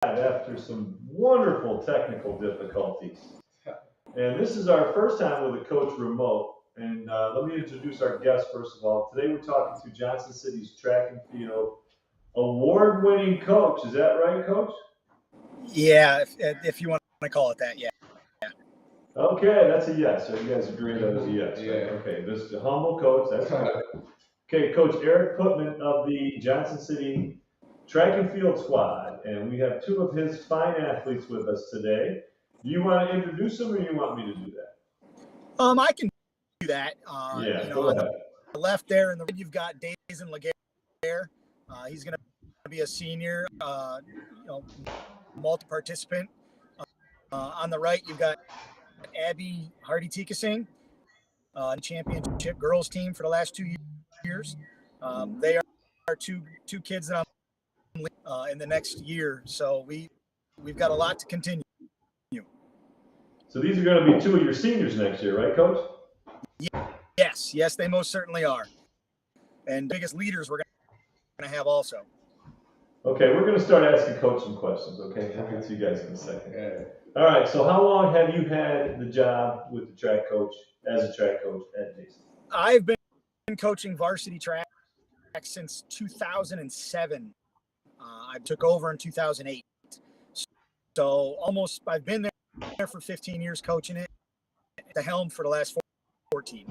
after some wonderful technical difficulties. And this is our first time with a coach remote. And let me introduce our guest first of all. Today we're talking to Johnson City's track and field award-winning coach. Is that right, Coach? Yeah, if you want to call it that, yeah. Okay, that's a yes. So you guys agree that was a yes, right? Yeah. Okay, this is a humble coach. That's good. Okay, Coach Eric Putman of the Johnson City Track and Field Squad, and we have two of his fine athletes with us today. Do you want to introduce them, or you want me to do that? I can do that. Go ahead. On the left there, and you've got Dayzin Legare. He's going to be a senior, multi-participant. On the right, you've got Abby Hardy-Teekasingh, championship girls team for the last 2 years. They are two kids that I'm in the next year, so we've got a lot to continue. So these are going to be two of your seniors next year, right, Coach? Yes, they most certainly are. And biggest leaders we're going to have also. Okay, we're going to start asking Coach some questions, okay? I'll get to you guys in a second. All right, so how long have you had the job with the track coach, as a track coach at Dayzin? I've been coaching varsity track since 2007. I took over in 2008. So I've been there for 15 years coaching it, at the helm for the last 14.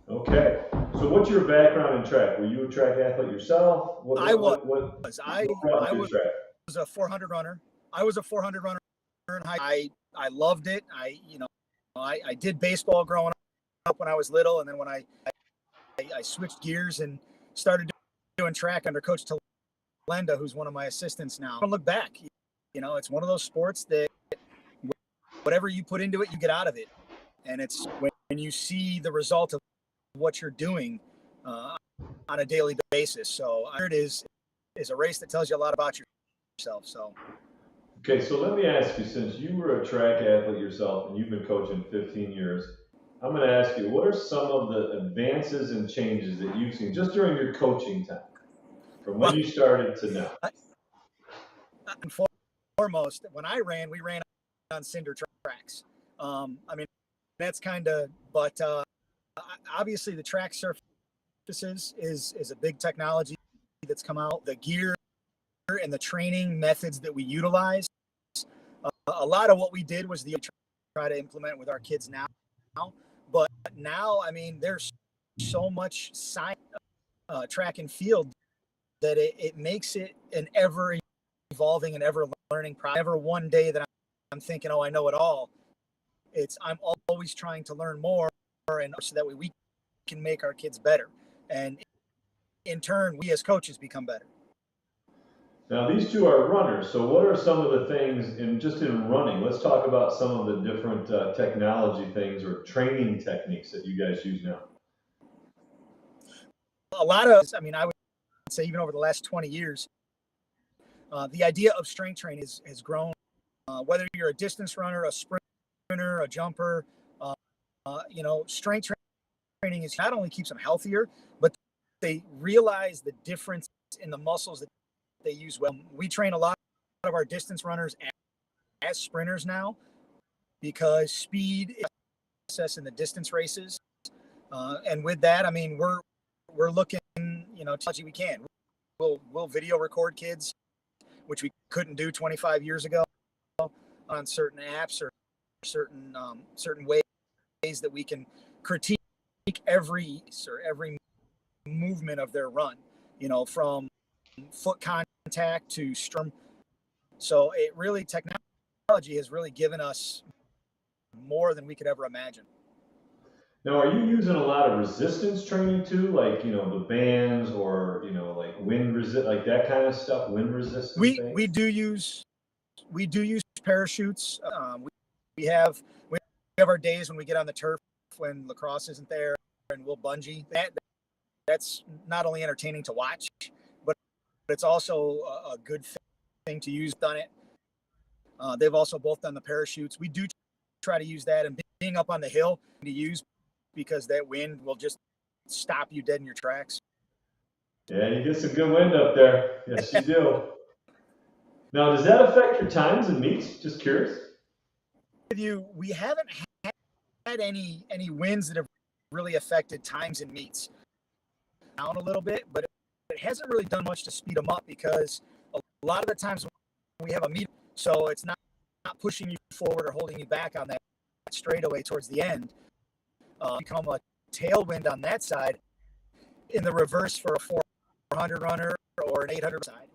Okay. So what's your background in track? Were you a track athlete yourself? I was a 400 runner. I was a 400 runner in high. I loved it. I did baseball growing up when I was little, and then when I switched gears and started doing track under Coach Talenda, who's one of my assistants now. I don't look back. It's one of those sports that whatever you put into it, you get out of it. And it's when you see the result of what you're doing on a daily basis. So it is a race that tells you a lot about yourself. So. Okay, so let me ask you, since you were a track athlete yourself and you've been coaching 15 years, I'm going to ask you, what are some of the advances and changes that you've seen just during your coaching time, from when you started to now? Foremost, when we ran on cinder tracks. That's kind of, but obviously the track surfaces is a big technology that's come out. The gear and the training methods that we utilize. A lot of what we did was try to implement with our kids now. But now, there's so much science, track and field, that it makes it an ever evolving and ever learning process. Never one day that I'm thinking, I know it all. I'm always trying to learn more, and so that way we can make our kids better, and in turn, we as coaches become better. Now, these two are runners. So what are some of the things in running? Let's talk about some of the different technology things or training techniques that you guys use now. A lot of, I would say even over the last 20 years, the idea of strength training has grown. Whether you're a distance runner, a sprinter, a jumper, strength training is not only keeps them healthier, but they realize the difference in the muscles that they use. Well, we train a lot of our distance runners as sprinters now, because speed is process in the distance races, and with that, we're looking, technology we can. We'll video record kids, which we couldn't do 25 years ago, on certain apps or certain ways that we can critique every movement of their run, from foot contact to strum. So technology has really given us more than we could ever imagine. Now, are you using a lot of resistance training too, like the bands, or like wind resist, like that kind of stuff, wind resistance? We do use parachutes. We have our days when we get on the turf when lacrosse isn't there, and we'll bungee. That's not only entertaining to watch, but it's also a good thing to use. Done it. They've also both done the parachutes. We do try to use that, and being up on the hill to use, because that wind will just stop you dead in your tracks. Yeah, you get some good wind up there. Yes, you do. Now, does that affect your times and meets? Just curious. With you, we haven't had any wins that have really affected times and meets. Down a little bit, but it hasn't really done much to speed them up because a lot of the times when we have a meet, so it's not pushing you forward or holding you back on that straightaway towards the end. Become a tailwind on that side. In the reverse for a 400 runner or an 800 side.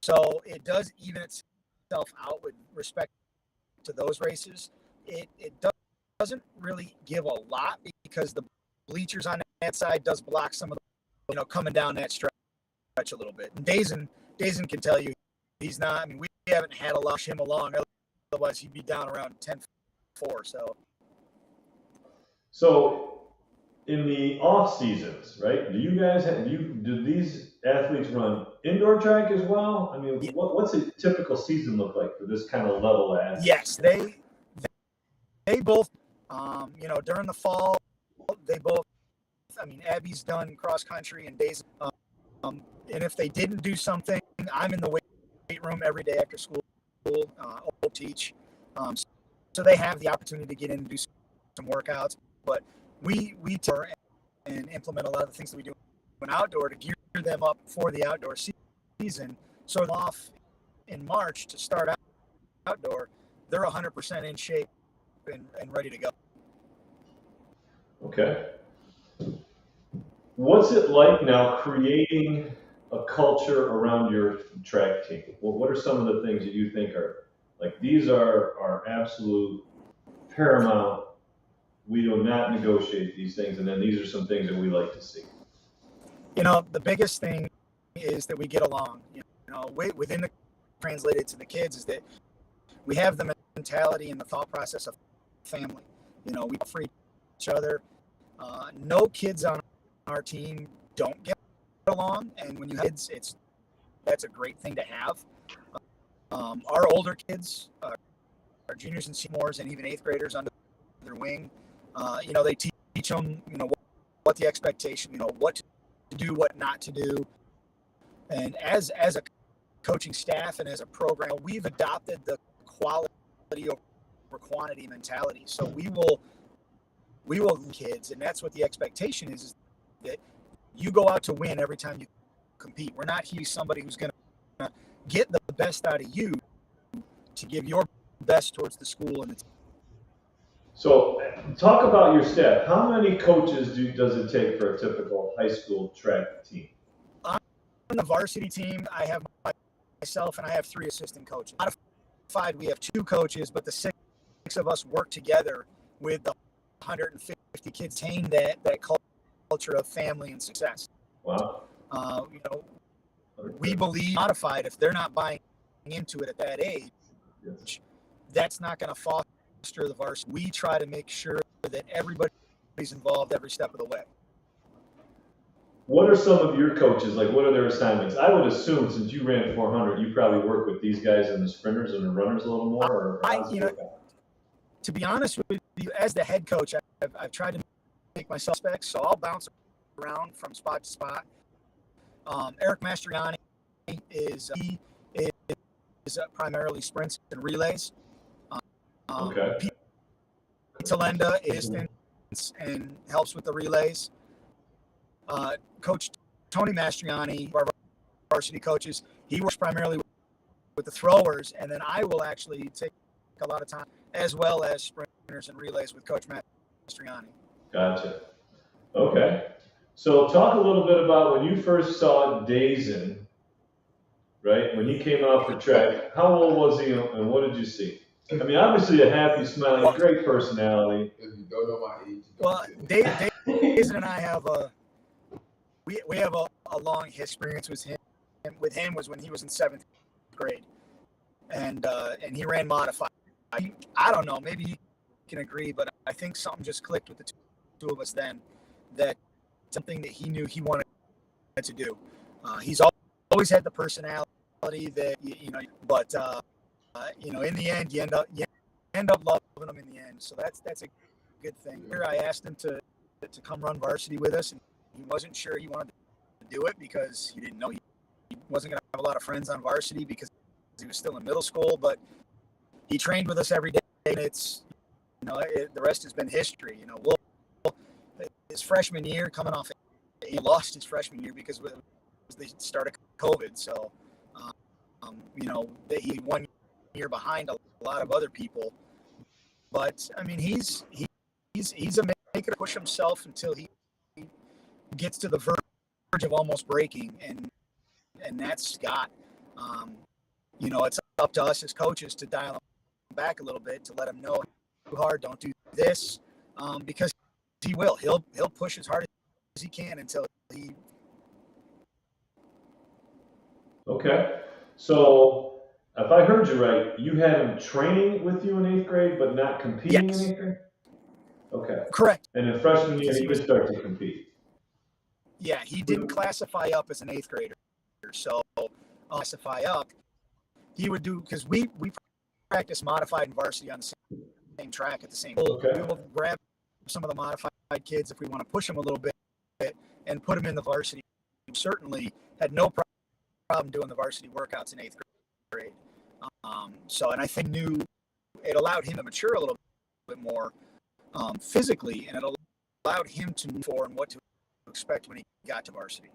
So it does even itself out with respect to those races. It doesn't really give a lot because the bleachers on that side does block some of the, coming down that stretch a little bit. And Dayzin can tell you he's not. I mean, we haven't had a lot of him along. Otherwise, he'd be down around 10-4. So in the off seasons, right? Do you guys do these athletes run indoor track as well? I mean, what's a typical season look like for this kind of level athlete? Yes, they both, during the fall, they both. I mean, Abby's done cross country and Dayzin. And if they didn't do something, I'm in the weight room every day after school. Teach. So they have the opportunity to get in and do some workouts, but we tour and implement a lot of the things that we do in outdoor to gear them up for the outdoor season. So off in March to start outdoor, they're 100% in shape and ready to go. Okay. What's it like now creating a culture around your track team? Well, what are some of the things that you think are like these are absolute paramount? We do not negotiate these things, and then these are some things that we like to see. The biggest thing is that we get along. Within the translated to the kids is that we have the mentality and the thought process of family. We for each other. No kids on our team don't get along, and when you have kids, that's a great thing to have. Our older kids, our juniors and seniors, and even eighth graders under their wing. They teach them, what the expectation, what to do, what not to do. And as a coaching staff and as a program, we've adopted the quality over quantity mentality. So we will kids, and that's what the expectation is that you go out to win every time you compete. We're not here somebody who's going to get the best out of you to give your best towards the school and the team. So talk about your staff. How many coaches does it take for a typical high school track team? On the varsity team, I have myself and I have 3 assistant coaches. Modified, we have 2 coaches, but the 6 of us work together with the 150 kids, maintain that culture of family and success. Wow. We believe modified, if they're not buying into it at that age, yes, that's not going to foster the varsity. We try to make sure that everybody's involved every step of the way. What are some of your coaches, like what are their assignments? I would assume since you ran 400, you probably work with these guys and the sprinters and the runners a little more? To be honest with you, as the head coach, I've tried to make myself specs, so I'll bounce around from spot to spot. Eric Mastriani is primarily sprints and relays. Okay. Pete Talenda is and helps with the relays. Coach Tony Mastriani, our varsity coaches, he works primarily with the throwers, and then I will actually take a lot of time as well as sprinters and relays with Coach Mastriani. Gotcha. Okay. So talk a little bit about when you first saw Dayzin, right? When he came out for track, how old was he and what did you see? I mean, obviously a happy, smiling, great personality. If you don't know my age, well, Dayzin and I have we have a long experience with him. With him was when he was in 7th grade, and he ran modified. I don't know, maybe he can agree, but I think something just clicked with the two of us then. That something that he knew he wanted to do. He's always had the personality that but in the end you end up loving him in the end. So that's a good thing. Here I asked him to come run varsity with us, and he wasn't sure he wanted to do it because he didn't know he wasn't going to have a lot of friends on varsity because he was still in middle school, but he trained with us every day, and it's, the rest has been history. His freshman year, coming off, he lost his freshman year because it was the start of COVID. So, he 1 year behind a lot of other people. But I mean, he's a maker to push himself until he gets to the verge of almost breaking, and that's Scott. It's up to us as coaches to dial him back a little bit, to let him know too hard, don't do this, because he'll push as hard as he can until he. Okay, so if I heard you right, you had him training with you in 8th grade, but not competing Yes. in 8th grade? Okay. Correct. And in freshman year, he would start to compete. Yeah, he didn't classify up as an 8th grader. So classify up, he would do, because we practice modified and varsity on the same track at the same time. Okay. We will grab some of the modified kids if we want to push them a little bit and put them in the varsity. We certainly had no problem doing the varsity workouts in 8th grade. And I think it allowed him to mature a little bit more physically, and it allowed him to move forward and what to expect when he got to varsity.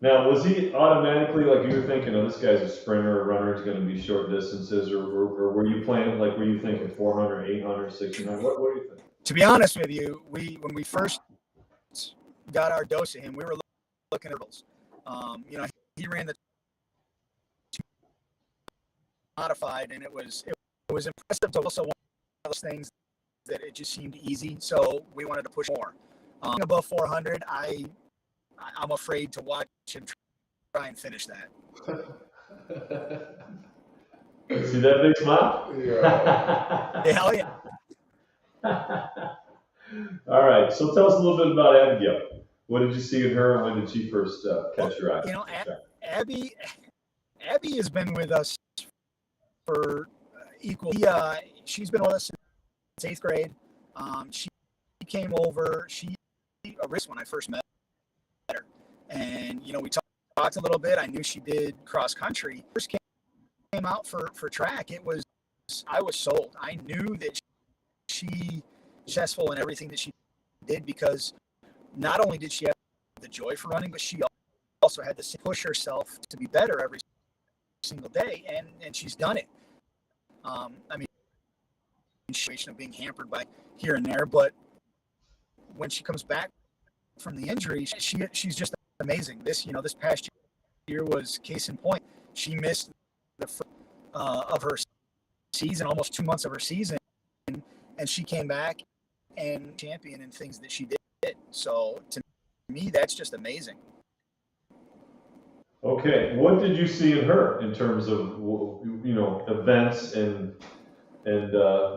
Now, was he automatically, like, you were thinking, oh, this guy's a sprinter, a runner, is going to be short distances, or were you planning, like, were you thinking 400, 800, 1600? What do you think? To be honest with you, when we first got our dose of him, we were looking at hurdles. He ran the modified, and it was impressive, but also one of those things that it just seemed easy. So we wanted to push more. Above 400, I'm afraid to watch him try and finish that. See that big smile? Yeah. Hell yeah. All right. So tell us a little bit about Abigail. What did you see in her, and when did she first catch your eye? Abby has been with us for equal. She's been with us since 8th grade. She came over. She a risk when I first met her, and we talked a little bit. I knew she did cross country. First came out for track. I was sold. I knew that she successful in everything that she did, because not only did she have the joy for running, but she also had to push herself to be better every single day, and she's done it. Situation of being hampered by here and there, but when she comes back from the injury, she's just amazing. This past year was case in point. She missed the of her season, almost 2 months of her season, and she came back and champion in things that she did. So to me, that's just amazing. Okay, what did you see in her in terms of events and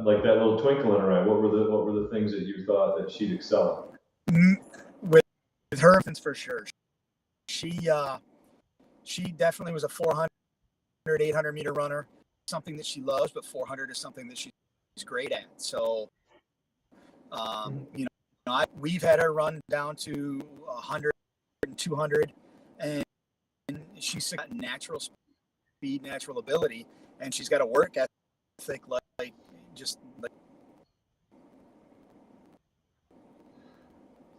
like that little twinkle in her eye? What were the things that you thought that she'd excel in? With her, for sure. She definitely was a 400, 800 meter runner. Something that she loves, but 400 is something that she's great at. So, we've had her run down to 100 and 200, and she's got natural speed, natural ability, and she's got a work ethic like.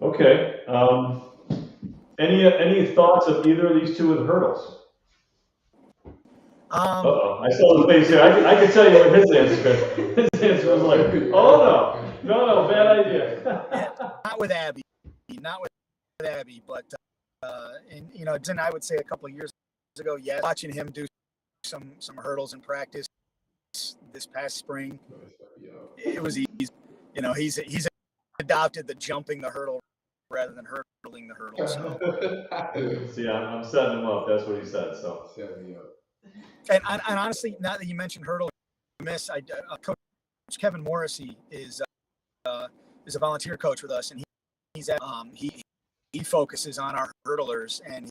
Okay. Any thoughts of either of these two with hurdles? I saw the face here. I could tell you what his answer is. His answer was like, oh no, bad idea. Not with Abby, but and I would say a couple of years ago, yes, watching him do some hurdles in practice this past spring, it was easy. He's adopted the jumping the hurdle rather than hurdling the hurdle. So. See, I'm setting him up. That's what he said. So. And honestly, now that you mentioned hurdle miss, Coach Kevin Morrissey is a volunteer coach with us, and he focuses on our hurdlers, and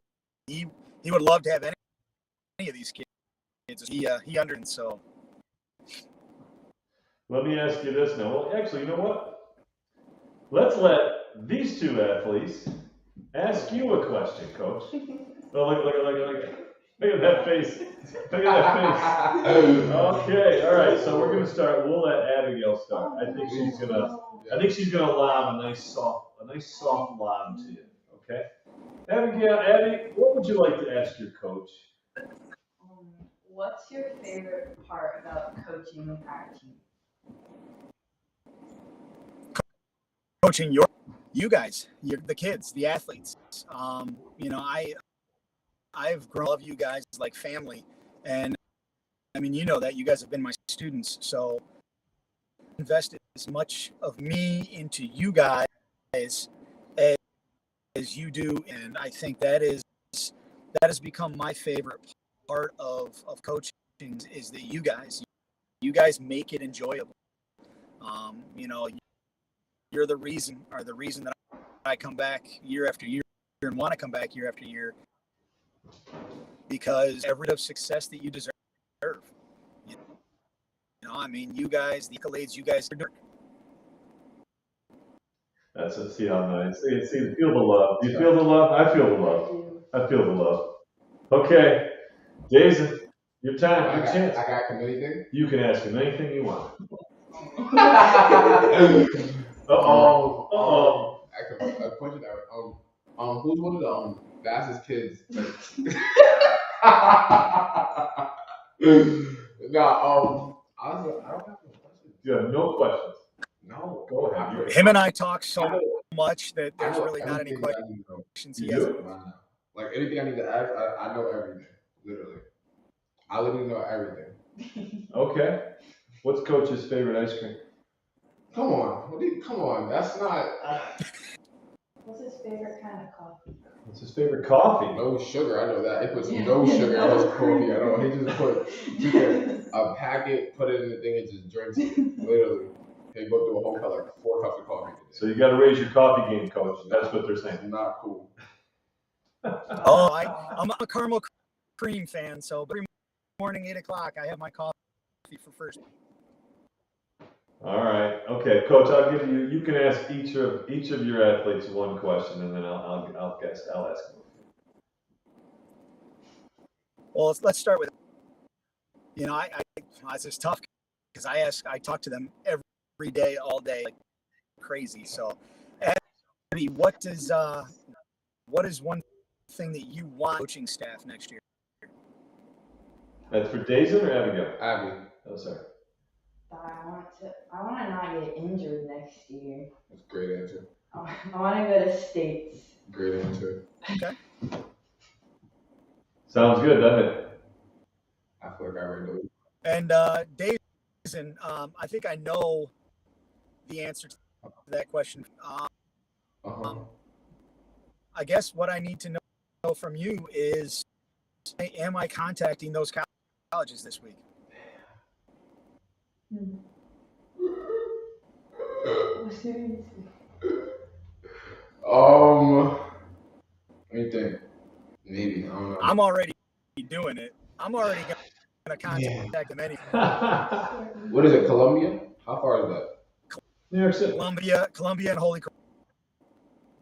he would love to have any of these kids. He understands. So. Let me ask you this now. Well, actually, you know what? Let's let these two athletes ask you a question, Coach. Well, look. Look at that face. Look at that face. Okay, all right. So we're gonna start. We'll let Abigail start. I think she's gonna. I think she's gonna lob a nice soft lob to you. Okay, Abigail, Abby, what would you like to ask your coach? What's your favorite part about coaching our team? Coaching you guys, the kids, the athletes. You know, I've grown to love you guys like family, and I mean, you know that you guys have been my students, so invested as much of me into you guys as you do, and I think that has become my favorite part of coaching is that you guys make it enjoyable. You know, you're the reason that I come back year after year and want to come back year after year, because every bit of success that you deserve. You know, I mean, you guys, the accolades you guys are doing. That's a see how nice. See, feel the love. Do you feel the love? I feel the love. I feel the love. Okay, Dayzin, your time, your chance. I got him anything? You can ask him anything you want. A question that who's one of the fastest kids? No, I don't have no questions. You have no questions. No, Go ahead. Him and I talk so much that there's really not any questions he has. Like anything I need to ask, I know everything. Literally, I literally know everything. Okay. What's Coach's favorite ice cream? Come on, come on. That's not. What's his favorite kind of coffee? What's his favorite coffee? No sugar. I know that. He puts no sugar in his coffee. I know. He just put a packet, put it in the thing, and just drinks it. Literally, he go through a whole cup, like 4 cups of coffee today. So you got to raise your coffee game, Coach. That's what they're saying. It's not cool. I'm a caramel cream fan, so every morning 8 o'clock I have my coffee for first. All right. Okay, Coach. I'll give you. You can ask each of your athletes one question, and then I'll ask them. Well, let's start with. You know, this is tough because I talk to them every day, all day, like crazy. So, Abby, what is one thing that you want coaching staff next year? That's for Dayzin or Abigail? Abby. Oh, sorry. I want to not get injured next year. That's a great answer. I want to go to states. Great answer. Okay. Sounds good, doesn't it? I feel like I already know. And Dayzin, I think I know the answer to that question. I guess what I need to know from you is, am I contacting those colleges this week? Seriously. Let me think. Maybe, I don't know. I'm already doing it. I'm already going to contact them anyway. What is it, Columbia? How far is that? New York City. Columbia and Holy Cross.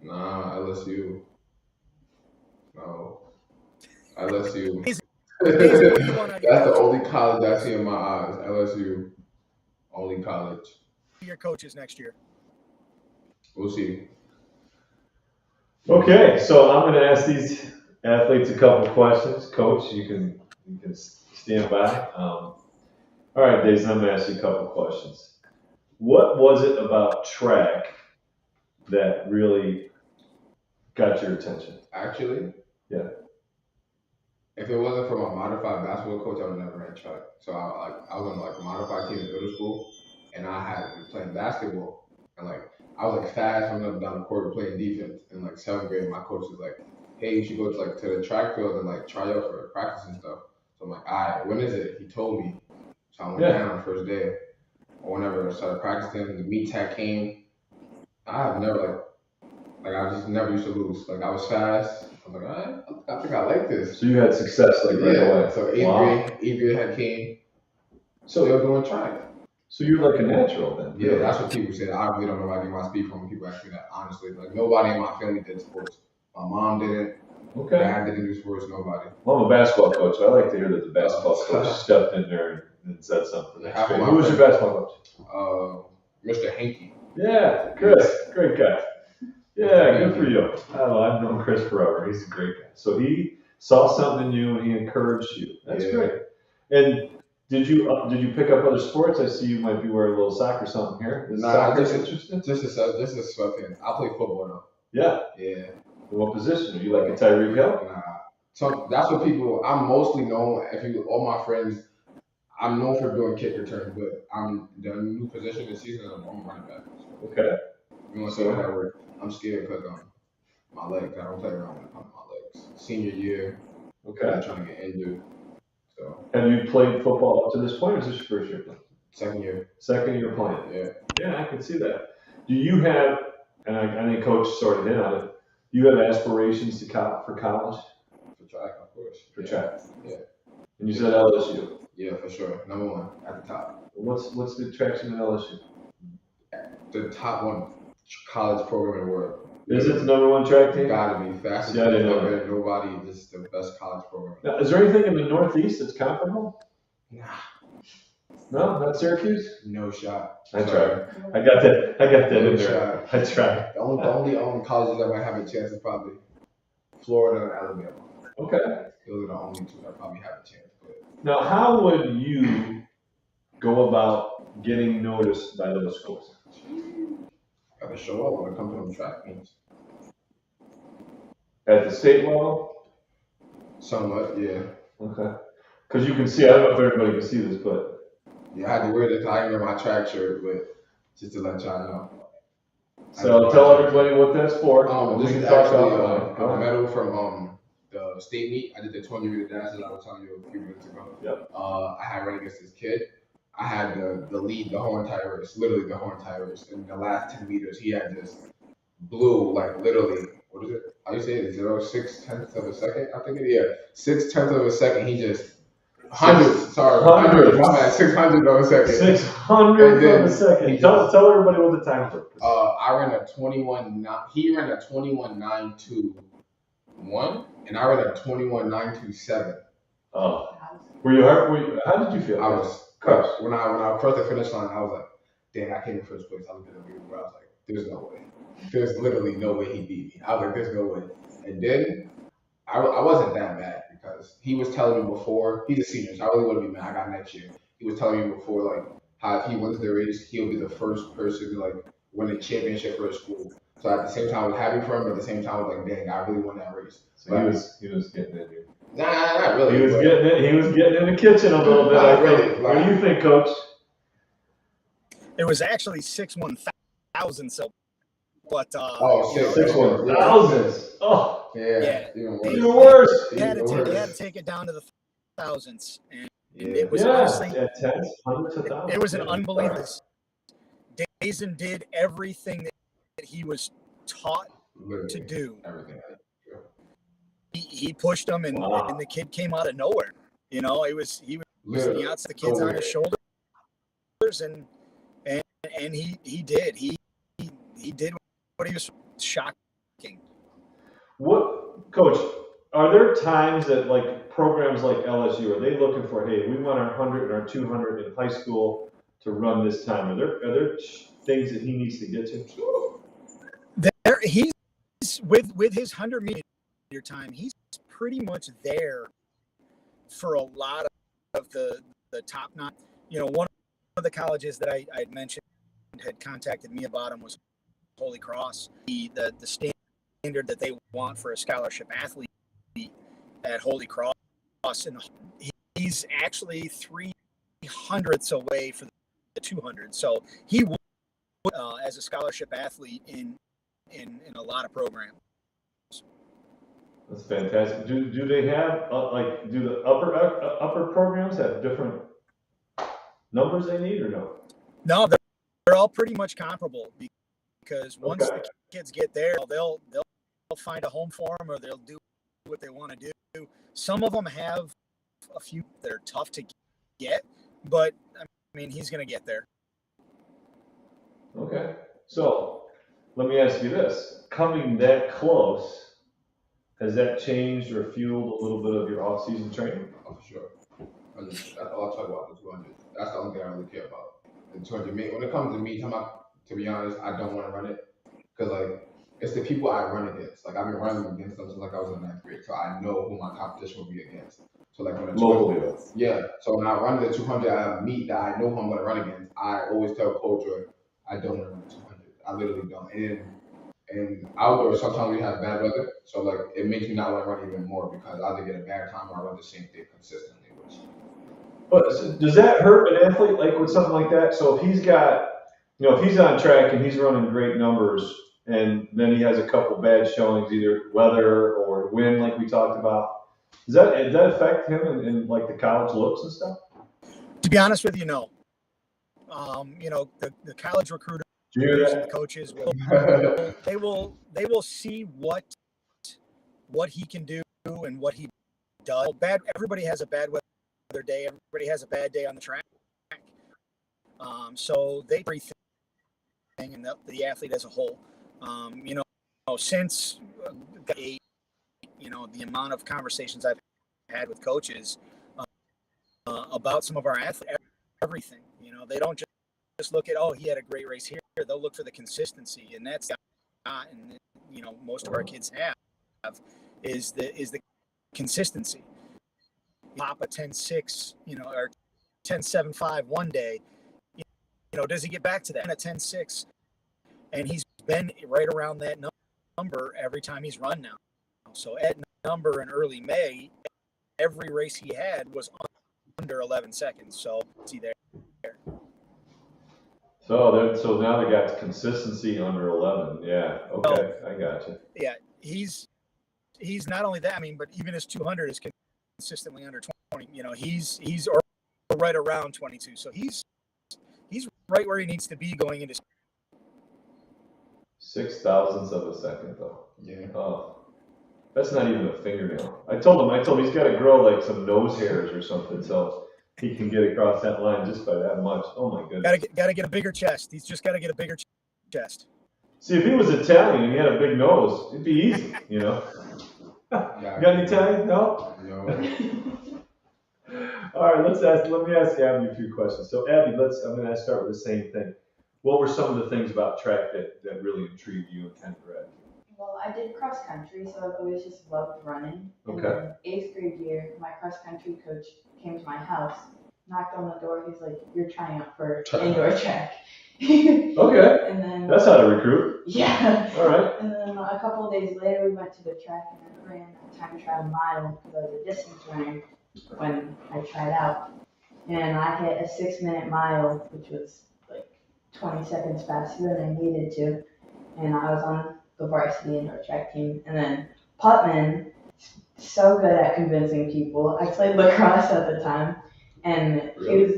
Nah, LSU. No. LSU. That's the only college I see in my eyes. LSU. Only college. Your coaches next year. We'll see. Okay, so I'm going to ask these athletes a couple questions. Coach, you can stand by. All right, Dayzin, I'm going to ask you a couple questions. What was it about track that really got your attention? Actually? Yeah. If it wasn't for my modified basketball coach, I would have never ran track. So I was on a modified team in middle school, and I had been playing basketball, and I was fast running up down the court playing defense. In 7th grade, my coach was like, "Hey, you should go to the track field and try out for practice and stuff." So I'm like, "All right, when is it?" He told me. So I went down the first day. Or whenever I started practicing, the meet tag came. I have never I just never used to lose. I was fast. I was like, all right, I think I like this. So you had success right away. So eighth grade had came. So they were doing track. So you're like a natural then. Yeah, that's what people say. I really don't know where I get my speed from when people ask me that. Honestly, nobody in my family did sports. My mom didn't. Okay. Dad didn't do sports, nobody. Well, I'm a basketball coach, so I like to hear that the basketball coach stepped in there and said something. That's great. Who was your basketball coach? Mr. Hankey. Yeah, Chris. Great guy. Yeah, good for you. I don't know, I've known Chris forever. He's a great guy. So he saw something in you and he encouraged you. That's great. And did you pick up other sports? I see you might be wearing a little sock or something here. Is soccer interesting? Just a sweatpants. I play football though. Yeah. Yeah. In what position? Are you like a Tyreek Hill? Nah. So that's what people. I'm mostly known. All my friends, I'm known for doing kick returns, but I'm the new position this season. I'm running back. So. Okay. You want to see how that works? I'm scared because my legs. I don't play around with my legs. Senior year. Okay. I'm trying to get injured. So. Have you played football up to this point, or is this your first year playing? Second year. Second year playing. Yeah. Yeah, I can see that. Do you have? And I think Coach sort of hit on it. Do you have aspirations for college? For track, of course. For track. Yeah. And you said LSU. Yeah, for sure. Number one at the top. What's the attraction in LSU? The top one college program in the world. Is it the number one track team? Gotta be fastest. Yeah, I didn't know that. Nobody, just the best college program. Now, is there anything in the Northeast that's comparable? Nah. No, not Syracuse. No shot. I tried. I got that in there. Shot. I tried. The only colleges that might have a chance is probably Florida and Alabama. Okay. Those are the only two that probably have a chance. But Now, how would you go about getting noticed by those schools? gotta show up when it comes to them track meets. At the state level? Somewhat, yeah. Okay. Because you can see, I don't know if everybody can see this, but. Yeah, I had to wear the Tiger my track shirt, but just to let y'all know. So tell everybody what that's for. This is actually a medal from the state meet. I did the 20 meter dash that I was telling you a few minutes ago. Yep. I had run against this kid. I had the lead, the whole entire race, literally the whole entire race. In the last 10 meters, he had just blew, like literally, what is it? How you say it? 0.6 of a second? I think it is. Yeah. 0.6 of a second. He just hundreds. Sorry, hundreds. My bad. 600 of a second. 600 of a second. Tell everybody what the time was. I ran a 21.9. He ran a 21.921, and I ran a 21.927. Oh. Were you hurt? How did you feel? I was crushed. When I crossed the finish line, I was like, dang, I came in first place. I looked at the view, I was like, there's no way. There's literally no way he beat me. I was like, there's no way. And then I wasn't that mad because he was telling me before, he's a senior, so I really wouldn't be mad. I got next year. He was telling me before, like, how if he wins the race, he'll be the first person to, like, win a championship for his school. So at the same time, I was happy for him, but at the same time, I was like, dang, I really won that race. So he was getting in here. Nah, not really. He was getting in the kitchen a little bit. Not really. What do you think, Coach? It was actually 6/1000. So, but 6/1000. Oh, yeah. Even worse. They had to take it down to the thousands, and it was honestly, tens, hundreds of thousands. it was an unbelievable. Dayzin did everything that he was taught to do. Everything. He pushed him, and the kid came out of nowhere. You know, he was the outs the kids on his shoulders, and he did what he was shocking. What, Coach? Are there times that like programs like LSU are they looking for? Hey, we want our 100 and our 200 in high school to run this time. Are there things that he needs to get to? He's with his 100-meter time. He's pretty much there for a lot of the top notch. You know, one of the colleges that I had mentioned had contacted me about him was Holy Cross. The standard that they want for a scholarship athlete at Holy Cross, and he's actually 300ths away for the 200. So he would, as a scholarship athlete in a lot of programs. That's fantastic. Do they have do the upper programs have different numbers they need or no? No, they're all pretty much comparable because once the kids get there, they'll find a home for them or they'll do what they want to do. Some of them have a few that are tough to get, but I mean he's going to get there. Okay, so let me ask you this: coming that close, Has that changed or fueled a little bit of your off-season training? Oh, for sure. That's all I talk about, the 200. That's the only thing I really care about. The 200 meet. When it comes to me, to be honest, I don't want to run it because like it's the people I run against. Like I've been running against them since like I was in ninth grade, so I know who my competition will be against. So like when the 200, Locally. yeah. So when I run the 200, I have meet that I know who I'm gonna run against. I always tell Coach, I don't want to run the 200. I literally don't. And outdoors, sometimes we have bad weather, so like it makes me not want to run even more because I either get a bad time or I run the same thing consistently. Which, But does that hurt an athlete like with something like that? So if he's got, if he's on track and he's running great numbers, and then he has a couple bad showings, either weather or wind, like we talked about, does that affect him in like the college looks and stuff? To be honest with you, no. The college recruiters and the coaches they will see what he can do and what he does. Everybody has a bad weather day. Everybody has a bad day on the track. So they everything and the athlete as a whole. Since the amount of conversations I've had with coaches about some of our athletes, everything. They don't just look at, he had a great race here. They'll look for the consistency, and that's and most of our kids have is the consistency. Pop a 10.6, or 10.75 one day. Does he get back to that? A 10.6, and he's been right around that number every time he's run now. So at number in early May, every race he had was under 11 seconds. So see there. So now they got consistency under 11. Yeah. Okay. I got you. Yeah. He's not only that, but even his 200 is consistently under 20. He's right around 22. So he's right where he needs to be going into 0.006 of a second though. Yeah. Oh, that's not even a fingernail. I told him he's got to grow like some nose hairs or something so he can get across that line just by that much. Oh my goodness. Got to get a bigger chest. He's just got to get a bigger chest. See, if he was Italian and he had a big nose, it'd be easy, Yeah, You got any Italian? No? No. All right, let me ask Abby a few questions. So Abby, I'm going to start with the same thing. What were some of the things about track that really intrigued you and kind of grabbed you? Well, I did cross country, so I've always just loved running. Okay. And then 8th grade year, my cross country coach came to my house, knocked on the door. He's like, "You're trying out for indoor track." Okay. And then That's how to recruit. yeah. All right. And then a couple of days later, we went to the track and I ran a time trial mile because I was a distance runner when I tried out. And I hit a 6-minute mile, which was like 20 seconds faster than I needed to. And I was on the varsity indoor track team. And then Putman, so good at convincing people. I played lacrosse at the time. And he was,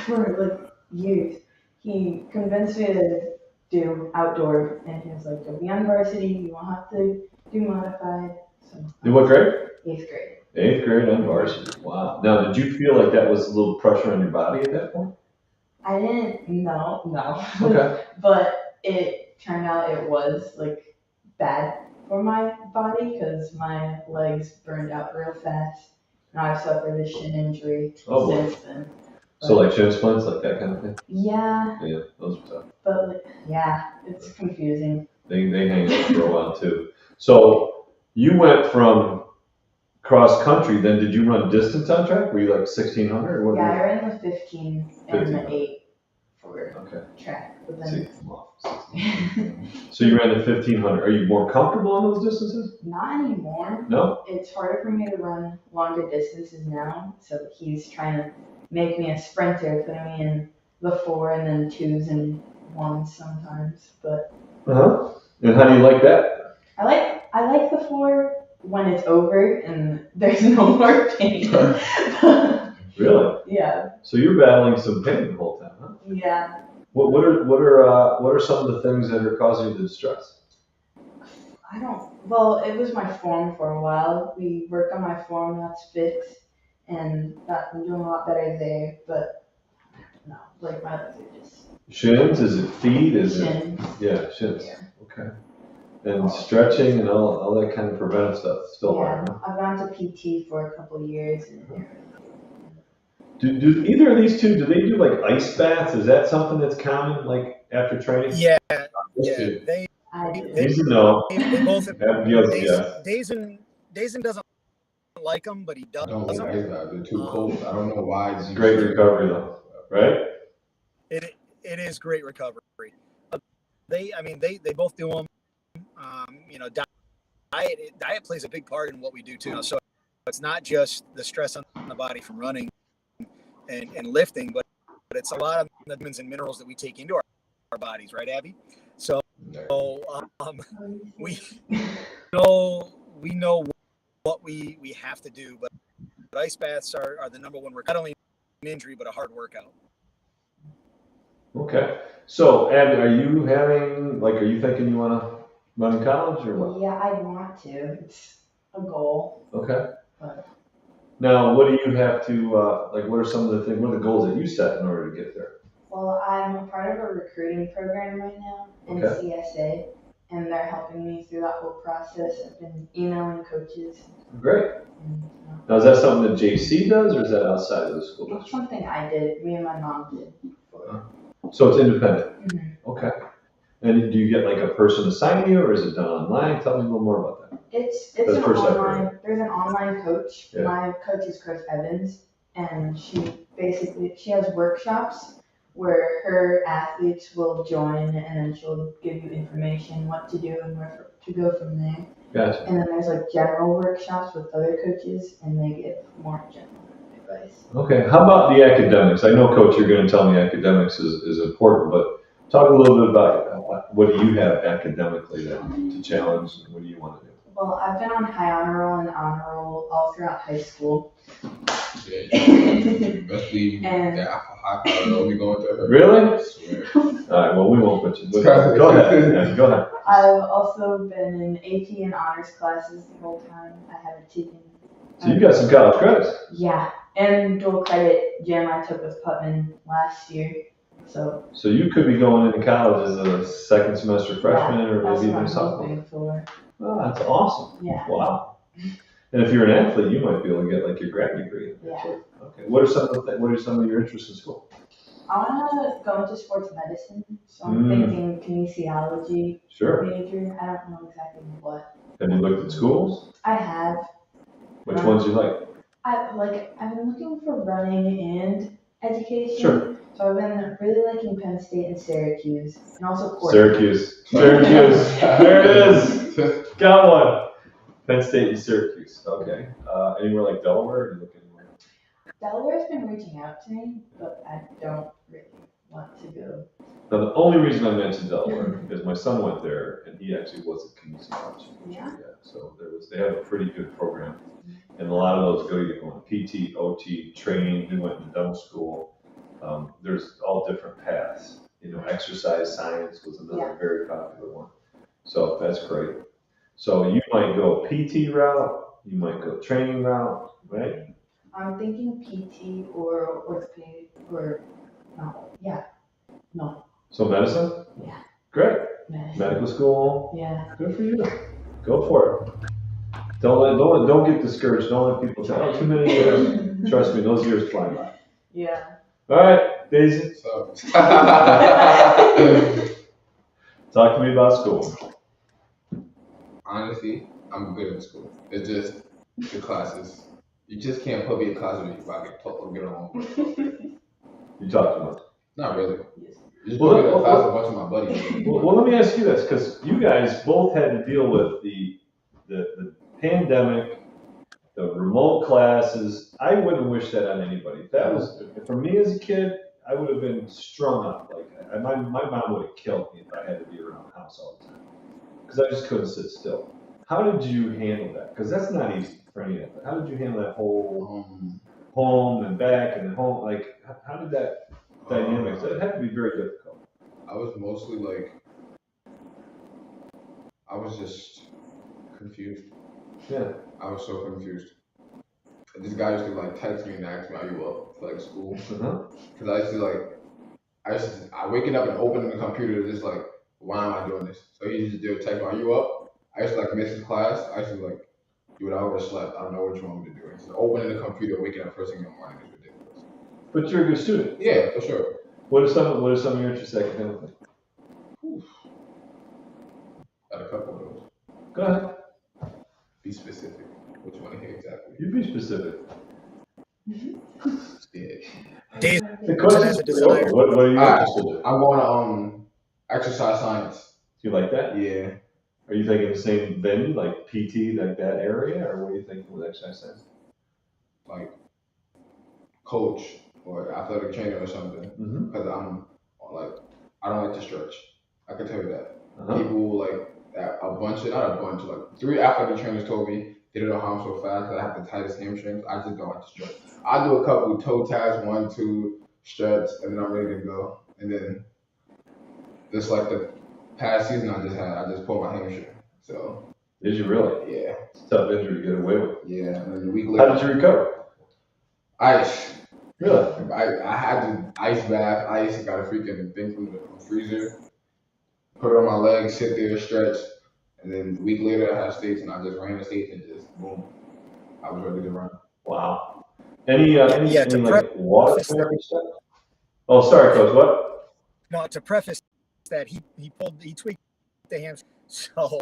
for like years. He convinced me to do outdoor, and he was like, "You'll be on varsity. You won't have to do modified." So, In what grade? 8th grade. 8th grade on varsity. Wow. Now, did you feel like that was a little pressure on your body at that point? I didn't know, no. Okay. But it turned out it was like bad for my body because my legs burned out real fast, and I've suffered a shin injury since then. So like shin splints, like that kind of thing? Yeah. Yeah, those are tough. But like, yeah, it's confusing. They hang out for a while too. So you went from cross country, then did you run distance on track? Were you like 1600 or what? Yeah, I ran the 15 and the 8 for track. But then So you ran the 1500. Are you more comfortable on those distances? not anymore. No? It's harder for me to run longer distances now. So he's trying to make me a sprinter, putting me in the 4 and then 2s and 1s sometimes. But And how do you like that? I like the 4 when it's over and there's no more pain. Really? Yeah. So you're battling some pain the whole time, huh? Yeah. What are some of the things that are causing you the distress? Well, it was my form for a while. We worked on my form, that's fixed, and I'm doing a lot better there, but no, like my legs are just... Shins? Is it feet? Shins. Yeah, shins. Yeah. Okay. And stretching and all that kind of preventive stuff still Yeah, hard, huh? I've gone to PT for a couple of years and Do either of these two, do they do like ice baths? Is that something that's common, like after training? Yeah, Those yeah. two. I do. They He's a no. they both. Abigail's a yes. Dayzin doesn't like them, but he I does don't like them. ice baths. They're too cold. I don't know why. It's great recovery though, right? It is great recovery. They both do them. Diet plays a big part in what we do too. So it's not just the stress on the body from running and lifting, but it's a lot of the vitamins and minerals that we take into our bodies, right, Abby? So we know what we have to do, but ice baths are the number one work. Not only an injury, but a hard workout. Okay. So, Abby, are you thinking you want to run in college or what? Yeah, I want to. It's a goal. Okay. But Now, what do you have to, what are some of the things, what are the goals that you set in order to get there? well, I'm a part of a recruiting program right now in Okay. CSA, and they're helping me through that whole process. I've been emailing coaches. Great. And, Now, is that something that JC does, or is that outside of the school it's district? something I did. Me and my mom did. So it's independent? Mhm. Okay. And do you get like a person assigning you, or is it done online? Tell me a little more about that. It's That's an first I've heard online. There's an online coach. Yeah. My coach is Coach Evans, and she has workshops where her athletes will join, and then she'll give you information what to do and where to go from there. Gotcha. And then there's like general workshops with other coaches, and they give more general advice. Okay. How about the academics? I know, Coach, you're going to tell me academics is important, but talk a little bit about what do you have academically to challenge, and what do you want to do? Well, I've been on high honor roll and honor roll all throughout high school. Best leave And- that high power don't be going through her. Really? I swear. All right. Well, we won't put you. Go ahead. Yeah, go ahead. I've also been in AP and honors classes the whole time. I haven't taken. So you've got some college credits. Yeah, and dual credit gym I took with Putman last year. So you could be going into college as a second semester freshman, or that's maybe what even I'm sophomore. hoping for. Oh, that's awesome. Yeah. Wow. And if you're an athlete, you might be able to get like your grad degree. Yeah. Okay. What are some of your interests in school? I want to go into sports medicine, so I'm thinking kinesiology Sure. major. I don't know exactly what. Have you looked at schools? I have. Which ones you like? I've been looking for running and education. Sure. So I've been really liking Penn State and Syracuse, and also Portland. Syracuse. There it is. Got one. Penn State and Syracuse. Okay. Anywhere like Delaware? Or you look anywhere? Delaware's been reaching out to me, but I don't really want to go. Now, the only reason I mentioned Delaware is my son went there, and he actually was a kinesiologist. Yeah. So they have a pretty good program, and a lot of those go on PT, OT, training. He went to dental school. There's all different paths. Exercise science was another very popular one. So that's great. So you might go PT route, you might go training route, right? I'm thinking PT or orthopedic or no. So medicine? Yeah. Great. Medicine. Medical school? Yeah. Good for you. Go for it. Don't get discouraged. Don't let people say, oh, too many years. Trust me, those years fly by. Yeah. All right, Dayzin. So. Talk to me about school. Honestly, I'm good at school. It's just the classes. You just can't put me in classes if I get along with. You talk too much. Not really. Yes. You just Well, put me in a well, class with a bunch of my buddies. Well, let me ask you this, because you guys both had to deal with the pandemic, the remote classes. I wouldn't wish that on anybody. That was, for me as a kid, I would have been strung up. My mom would have killed me if I had to be around the house all the time, because I just couldn't sit still. How did you handle that? Because that's not easy for any of us. How did you handle that whole home and back and home? How did that dynamics? That had to be very difficult. I was mostly I was just confused. Yeah. I was so confused. And this guy used to text me and ask me, "Are you up for school?" Uh-huh. Because I waking up and opening the computer, just why am I doing this? So he just did text me, are you up? I used to like miss his class. I used to like, dude, I overslept. I don't know what you want me to do. Just opening the computer, waking up first thing in the morning is ridiculous. But you're a good student. Yeah, for sure. What are some of your interests academically? Got a couple of those. Go ahead. Be specific. What you want to hear exactly? You be specific. Yeah. The question has is a desire. what are you interested in? I'm going to exercise science. Do you like that? Yeah. Are you thinking the same venue, like PT, like that area, or what are you thinking with exercise science? Like coach or athletic trainer or something. Because I'm like, I don't like to stretch. I can tell you that. People like not a bunch, like 3 athletic trainers told me they don't know how I'm so fast because I have the tightest hamstrings. I just don't like to stretch. I do a couple toe taps, 1, 2 stretch, and then I'm ready to go. And then just like the past season I just pulled my hamstring. So. Did you really? Yeah. It's a tough injury to get away with. Yeah. And then a week later. How did you recover? Ice. Really? I had to ice bath. Ice. Got a freaking thing from the freezer. Put it on my legs, sit there, stretch, and then a week later I had states, and I just ran the states and just boom, I was ready to run. Wow. Any like water preface therapy stuff? Oh, sorry, coach. What? No, to preface that he tweaked the hamstring, so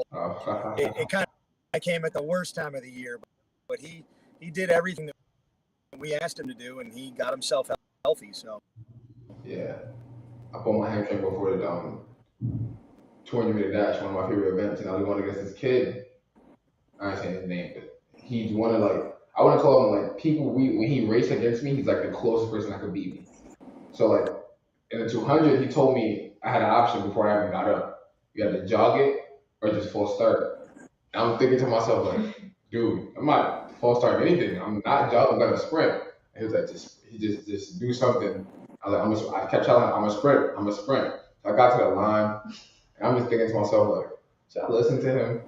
it kind of came at the worst time of the year, but he did everything that we asked him to do, and he got himself healthy. So yeah, I pulled my hamstring before the 200-meter dash, one of my favorite events, and I was going against this kid. I ain't saying his name, but he's one of like, I want to call him like people. When he raced against me, he's like the closest person that could beat me. So like in the 200, he told me I had an option before I even got up. You had to jog it or just full start. And I'm thinking to myself like, dude, I'm not full start anything. I'm not jogging. I'm gonna sprint. And he was like, just do something. I was like, I kept telling him, I'm a sprint. So I got to the line. And I'm just thinking to myself, like, should I listen to him?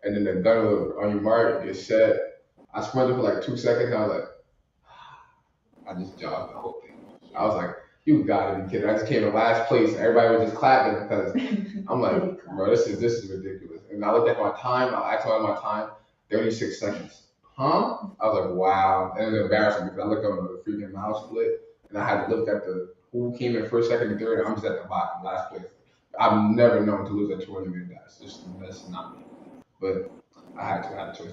And then the gun was on your mark, get set. I sprinted for like 2 seconds, and I was like, I just jogged the whole thing. I was like, you gotta be kidding. I just came in last place, and everybody was just clapping because I'm like, bro, this is ridiculous. And I looked at my time, I actually my time, 36 seconds. Huh? I was like, wow. And it was embarrassing because I looked on the freaking mile split, and I had to look at who came in first, second, and third, and I'm just at the bottom, last place. I've never known to lose at 200-meter dash. That's not me. But I had a choice.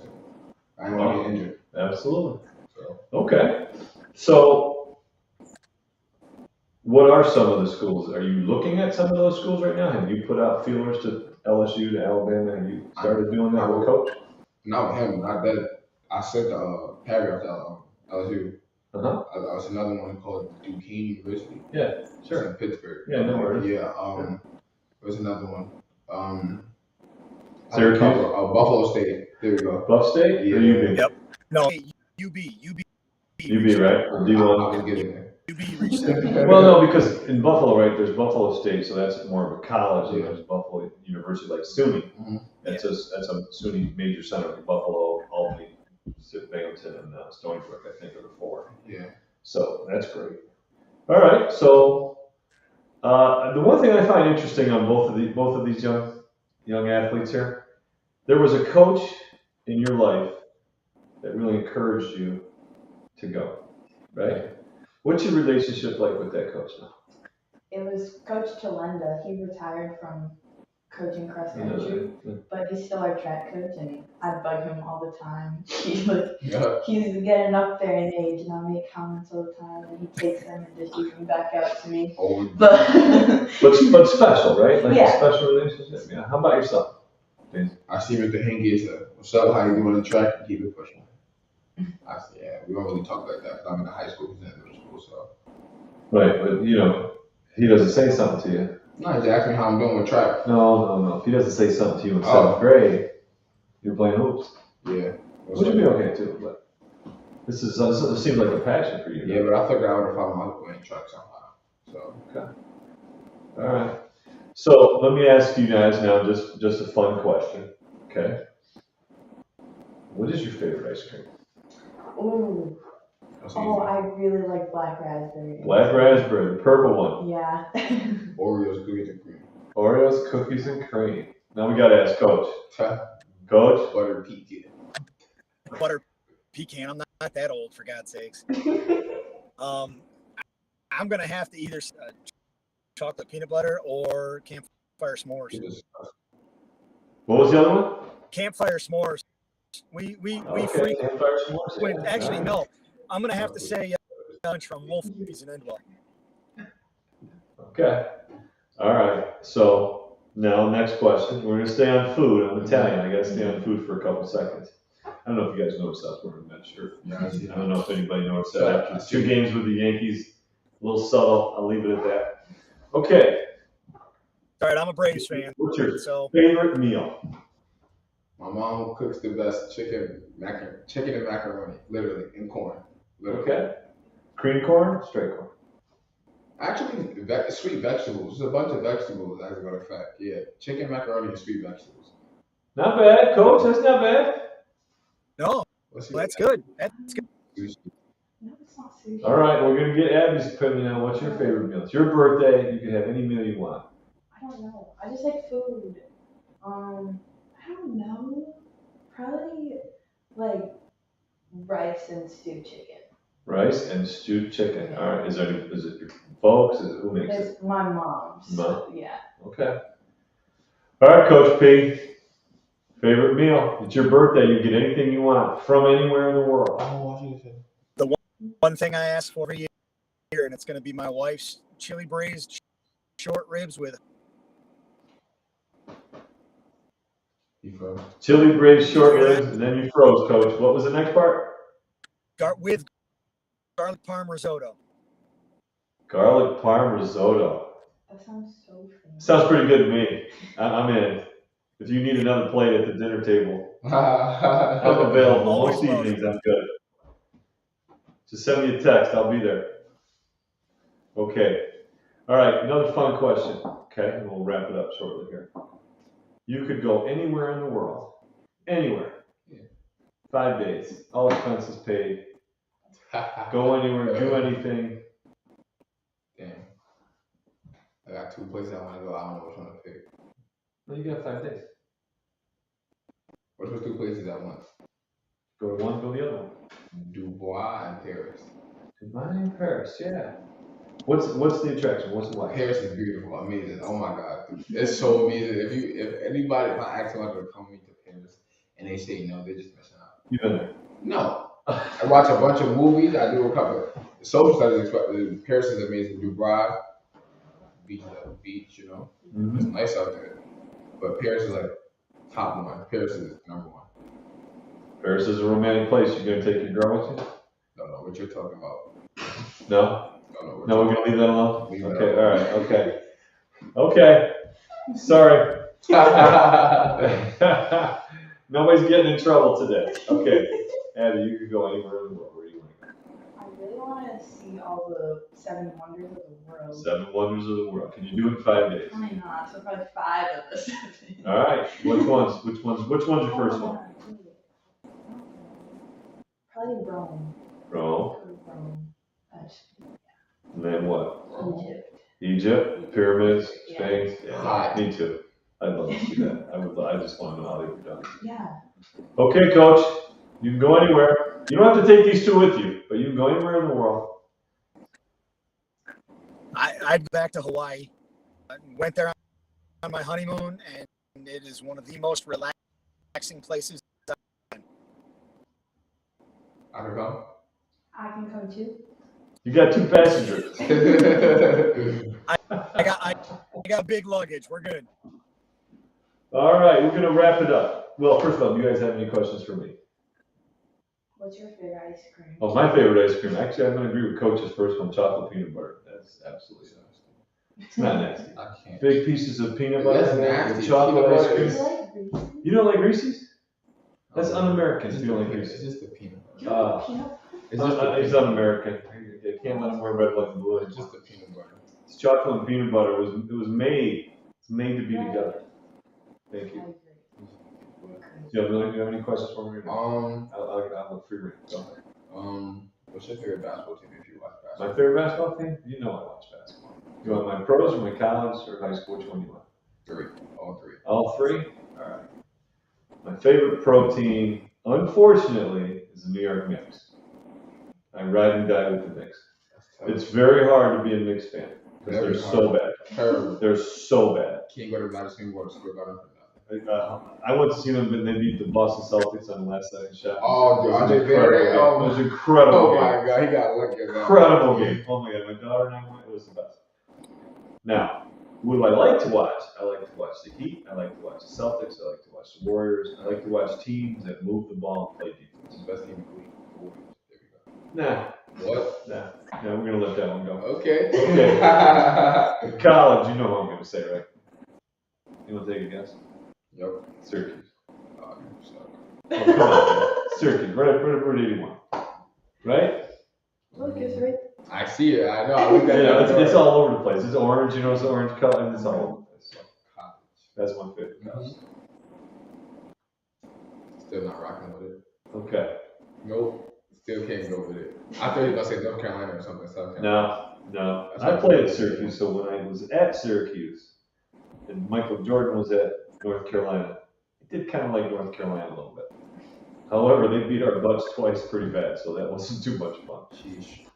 I didn't want to get injured. Absolutely. So. Okay. So, what are some of the schools? Are you looking at some of those schools right now? Have you put out feelers to LSU, to Alabama? Have you started doing that with coach? Not with him. Not that. I sent a paragraph to LSU. I was another one called Duquesne University. Yeah, sure. It's in Pittsburgh. Yeah, no worries. Yeah. There's another one. Syracuse? Buffalo State. There we go. Buff State? Yeah. Or UB? Yep. No, UB, right? Or D1? I was getting there. UB reached out. Well, no, because in Buffalo, right, there's Buffalo State, so that's more of a college, and there's Buffalo University, like SUNY. Mm-hmm. That's a SUNY major center, like Buffalo, Albany, Binghamton, and Stony Brook, I think, are the 4. Yeah. So that's great. All right, so the one thing I find interesting on both of these young athletes here, there was a coach in your life that really encouraged you to go, right? What's your relationship like with that coach now? It was Coach Chalenda. He retired from coaching cross country, but he's still our track coach, and I bug him all the time. He's getting up there in age, and I make comments all the time, and he takes them and just gives them back out to me. But special, right? Like a special relationship. Yeah. How about yourself? I see him at the Hengies. What's up? How you doing on the track? And keep it pushing. I said, yeah, we don't really talk like that. I'm in the high school, he's in middle school, so. Right, but he doesn't say something to you. No, he's asking me how I'm doing with track. No. If he doesn't say something to you in 7th grade, you're playing hoops. Yeah. Which would be okay too, but this seems like a passion for you. Yeah, but I figured I would have found my playing track somehow. So. Okay. All right. So let me ask you guys now just a fun question. Okay. What is your favorite ice cream? ooh, I really like black raspberry. Black raspberry, the purple one. Yeah. Oreos, cookies and cream. Oreos, cookies, and cream. Now we got to ask Coach. Coach? Butter pecan. Butter pecan. I'm not that old, for God's sakes. I'm gonna have to either chocolate peanut butter or campfire s'mores. What was the other one? Campfire s'mores. We Okay, campfire s'mores. Wait, Yeah. actually, no. I'm gonna have to say lunch from Wolfie's in Endwell. Okay. All right. So now next question. We're gonna stay on food. I'm Italian. I gotta stay on food for a couple seconds. I don't know if you guys noticed I was wearing that shirt. I don't know if anybody noticed that. After 2 games with the Yankees, a little subtle. I'll leave it at that. Okay. All right, I'm a Braves fan. What's your favorite meal? My mom cooks the best chicken and macaroni, literally, and corn. Literally. Okay. Cream corn, straight corn. Actually, sweet vegetables. There's a bunch of vegetables, as a matter of fact. Yeah, chicken, macaroni, and sweet vegetables. Not bad, Coach. That's not bad. No, that's good. That's good. No, it's not sushi. All right, we're gonna get Abby's opinion on what's your favorite meal. It's your birthday. You can have any meal you want. I don't know. I just like food. I don't know. Probably like rice and stewed chicken. Rice and stewed chicken. All right. Is it your folks? Who makes it? It's my mom's. Mom? Yeah. Okay. All right, Coach P. Favorite meal. It's your birthday. You get anything you want from anywhere in the world. The one thing I ask for every year, and it's going to be my wife's chili braised short ribs with Chili braised short ribs, and then you froze, Coach. What was the next part? with garlic parm risotto. Garlic parm risotto. That sounds so fancy. Sounds pretty good to me. I'm in. If you need another plate at the dinner table, I'm available. Always Most evenings, I'm good. Just send me a text. I'll be there. Okay. All right. Another fun question. Okay. And we'll wrap it up shortly here. You could go anywhere in the world. Anywhere. 5 days. All expenses paid. Go anywhere. Do anything. Damn. I got 2 places I want to go. I don't know which one to pick. Well, you got 5 days. What's the 2 places at once? Go to one, go to the other one. Dubai and Paris. Dubai and Paris, yeah. What's the attraction? What's the like? Paris is beautiful, amazing. Oh my God, it's so amazing. If I ask someone to come meet to Paris and they say no, they're just messing up. You been there? No, I watch a bunch of movies. I do a couple. Social studies. Paris is amazing. Dubai, beach, you know, It's nice out there. But Paris is like top one. Paris is number 1. Paris is a romantic place. You gonna take your girl with you? Don't know what you're talking about. No? Don't know what No, you're we're gonna leave that alone? Leave that Okay, alone. all right, okay. Okay. Sorry. Nobody's getting in trouble today. Okay. Abby, you could go anywhere in the world. Where do you want to go? I really want to see all the 7 wonders of the world. 7 wonders of the world. Can you do it in 5 days? Probably not. So probably 5 of the 7. All right. Which one's your first one? Probably Rome. Rome. Rome. And then what? Egypt. Egypt, pyramids, Yeah. Sphinx. Yeah, Hot. me too. I'd love to see that. I just want to know how they were done. Yeah. Okay, Coach. You can go anywhere. You don't have to take these 2 with you, but you can go anywhere in the world. I'd go back to Hawaii. I went there on my honeymoon, and it is one of the most relaxing places. I can come. I can come too. You got 2 passengers. I got big luggage. We're good. All right, we're gonna wrap it up. Well, first of all, do you guys have any questions for me? What's your favorite ice cream? Oh, my favorite ice cream. Actually, I'm gonna agree with Coach's first one, chocolate peanut butter. That's absolutely nasty. It's not nasty. I can't. Big pieces of peanut butter That's with nasty. chocolate Peanut ice butter cream. is- You like Reese's? You don't like Reese's? That's un-American. It's If you don't like It's Reese's. just the peanut butter. You like peanut butter? It's just the It's un-American. You can't let them wear red, white, and blue. It's just the peanut butter. It's chocolate and peanut butter. It was made. It's made to be together. Thank I you. agree. You're crazy. Do you have any questions for me? Um, I'll free reign. Go ahead. what's your favorite basketball team if you watch basketball? My favorite basketball team? You know I watch basketball. You want my pros or my college or high school? Which one do you want? All three. All three? All right. My favorite protein, unfortunately, is the New York Knicks. I ride and die with the Knicks. It's very hard to be a Knicks fan because they're so bad. Terrible. They're so bad. Can't go to Madison Square Garden for nothing. I went to see them, but they beat the Boston Celtics on the last second shot. Oh, dude, It was incredible. Oh my God, he got lucky. Incredible game. Oh my God, my daughter and I went. It was the best. Now, who do I like to watch? I like to watch the Heat. I like to watch the Celtics. I like to watch the Warriors. I like to watch teams that move the ball and play defense. It's the best team in the league. There we Nah. What? Nah. We're gonna let that one go. Okay. Okay. College, you know what I'm gonna say, right? You wanna take a guess? Yep. Syracuse. Oh, you suck. Oh, come on, man. Syracuse. Right at 81. Right? Look, it's right. I see it. I know. I looked at Yeah, it's all over the place. It's orange, you know, it's orange color, and it's all over the place. So that's my favorite college. Still not rocking with it. Okay. Nope. Still can't go with it. I thought you were gonna say North Carolina or something. South Carolina. No. I played at Syracuse, so when I was at Syracuse, and Michael Jordan was at North Carolina, I did kind of like North Carolina a little bit. However, they beat our butts twice pretty bad, so that wasn't too much fun. Sheesh.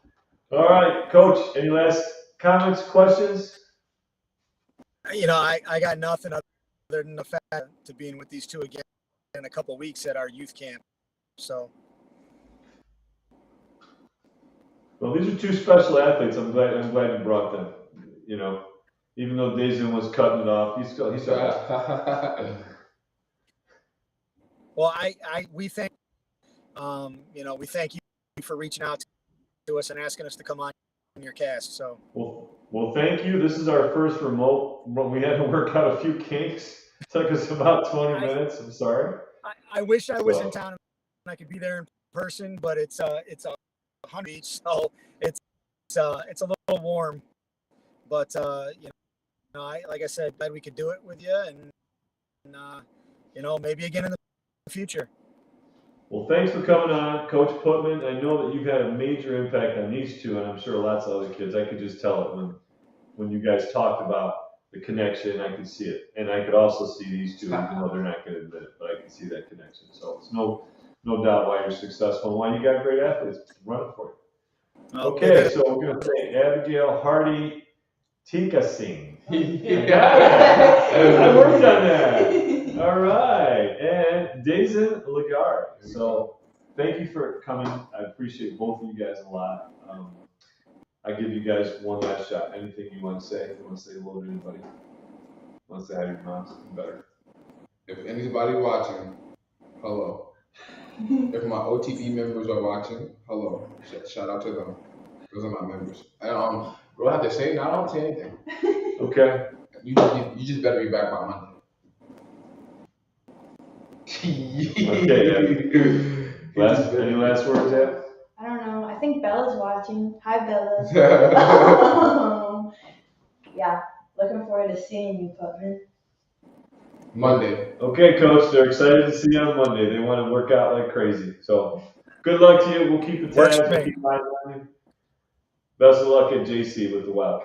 All right, Coach, any last comments, questions? You know, I got nothing other than the fact to being with these two again in a couple of weeks at our youth camp. So. Well, these are two special athletes. I'm glad you brought them. You know, even though Dayzin was cutting it off, he's still. Well, we thank we thank you for reaching out to us and asking us to come on your cast. So. Well, thank you. This is our first remote. We had to work out a few kinks. It took us about 20 minutes. I'm sorry. I wish I was in town and I could be there in person, but it's 100 each, so it's a little warm. But like I said, glad we could do it with you, and maybe again in the future. Well, thanks for coming on, Coach Putman. I know that you've had a major impact on these two, and I'm sure lots of other kids. I could just tell it when you guys talked about the connection. I could see it, and I could also see these two, even though they're not going to admit it, but I can see that connection. So it's no doubt why you're successful and why you got great athletes running for you. Okay, so we're going to thank Abigail Hardy-Teekasingh. I worked on that. All right, and Dayzin Legare. So thank you for coming. I appreciate both of you guys a lot. I give you guys one last shot. Anything you want to say? If you want to say hello to anybody? Want to say hi to your moms? Better. If anybody watching, hello. If my OTB members are watching, hello. Shout out to them. Those are my members. What I have to say? No, I don't say anything. Okay. You just better be back by Monday. Okay. Any last words, Ed? I don't know. I think Bella's watching. Hi, Bella. Yeah, looking forward to seeing you, Putman. Monday. Okay, Coach. They're excited to see you on Monday. They want to work out like crazy. So good luck to you. We'll keep the tabs. We'll keep my money. Best of luck at JC with the Wildcats.